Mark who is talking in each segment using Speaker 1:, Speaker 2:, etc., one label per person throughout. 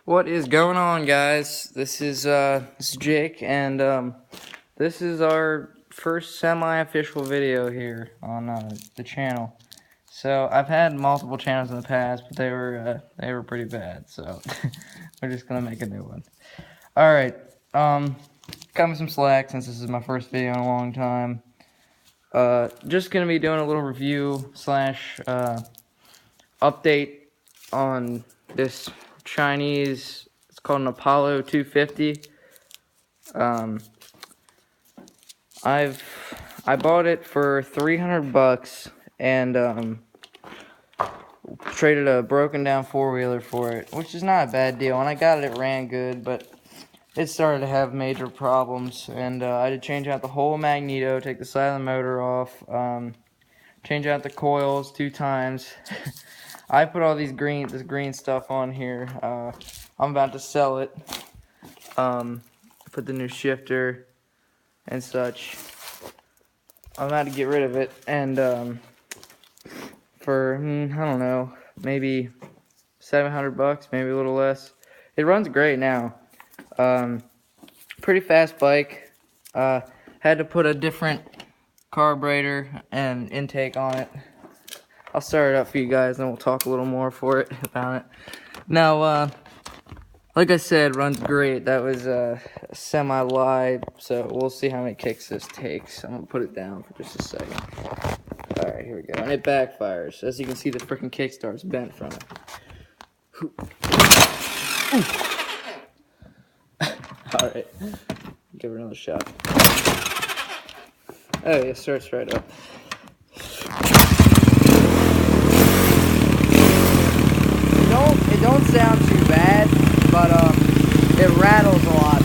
Speaker 1: What is going on, guys? This is Jake, and this is our first semi-official video here on the channel. So I've had multiple channels in the past, but they were pretty bad. So we're just gonna make a new one. All right. Cut me some slack since this is my first video in a long time. Just gonna be doing a little review slash update on this Chinese. It's called an Apollo 250. I bought it for $300 and traded a broken down four-wheeler for it, which is not a bad deal. When I got it, it ran good, but it started to have major problems, and I had to change out the whole magneto, take the side of the motor off, change out the coils 2 times. I put all this green stuff on here. I'm about to sell it. Put the new shifter and such. I'm about to get rid of it, and for I don't know, maybe $700, maybe a little less. It runs great now. Pretty fast bike. Had to put a different carburetor and intake on it. I'll start it up for you guys, and we'll talk a little more about it. Now, like I said, runs great. That was a semi-lie, so we'll see how many kicks this takes. I'm gonna put it down for just a second. All right, here we go, and it backfires. As you can see, the freaking kickstart's bent from it. All right, give it another shot. Oh, yeah, starts right up. It don't sound too bad, but it rattles a lot.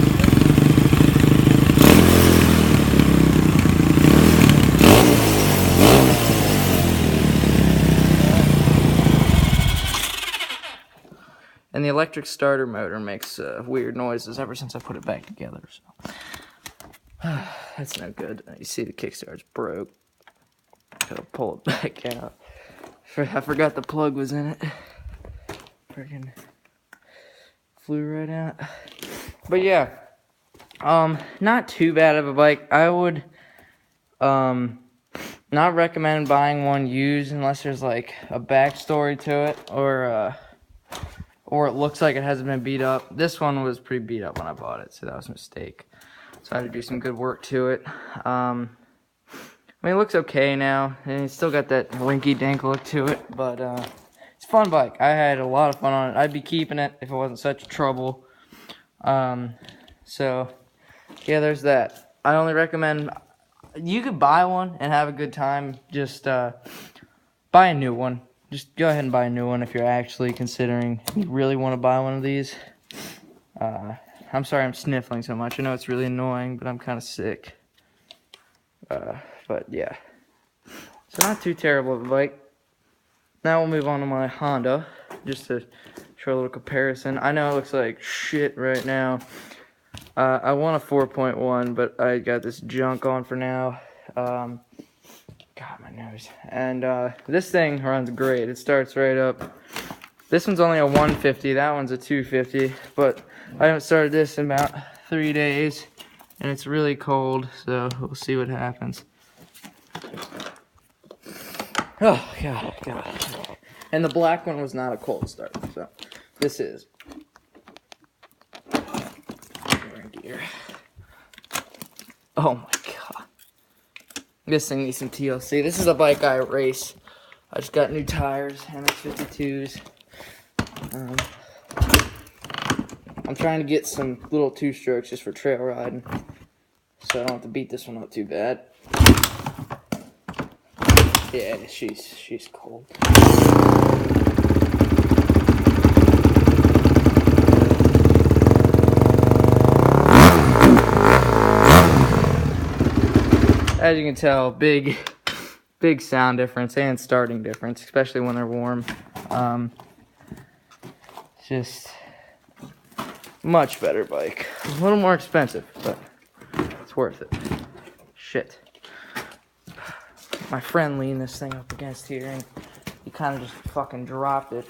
Speaker 1: And the electric starter motor makes weird noises ever since I put it back together. So that's no good. You see the kickstart's broke. Gotta pull it back out. I forgot the plug was in it. Freaking flew right out. But yeah, not too bad of a bike. I would not recommend buying one used unless there's like a backstory to it, or it looks like it hasn't been beat up. This one was pretty beat up when I bought it, so that was a mistake. So I had to do some good work to it. I mean, it looks okay now, and it's still got that rinky-dink look to it, but it's a fun bike. I had a lot of fun on it. I'd be keeping it if it wasn't such trouble. So, yeah, there's that. I only recommend, you could buy one and have a good time. Just buy a new one. Just go ahead and buy a new one if you're actually considering you really want to buy one of these. I'm sorry I'm sniffling so much. I know it's really annoying, but I'm kind of sick. But yeah, so not too terrible of a bike. Now we'll move on to my Honda, just to show a little comparison. I know it looks like shit right now. I want a 4.1, but I got this junk on for now. God, my nose. And this thing runs great. It starts right up. This one's only a 150. That one's a 250. But I haven't started this in about 3 days, and it's really cold, so we'll see what happens. Oh, God. And the black one was not a cold start, so this is. Gear. Oh, my God. This thing needs some TLC. This is a bike I race. I just got new tires, MX-52s. I'm trying to get some little 2-strokes just for trail riding, so I don't have to beat this one up too bad. Yeah, she's cold. As you can tell, big sound difference and starting difference, especially when they're warm. Just much better bike. A little more expensive, but it's worth it. Shit. My friend leaned this thing up against here, and he kind of just fucking dropped it.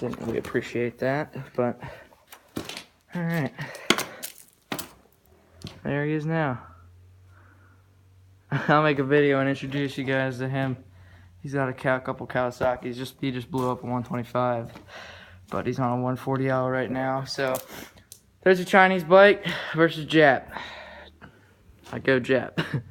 Speaker 1: didn't really appreciate that, but alright. There he is now. I'll make a video and introduce you guys to him. He's got a couple Kawasaki's. He just blew up a 125, but he's on a 140L right now. So there's a Chinese bike versus Jap. I go Jap.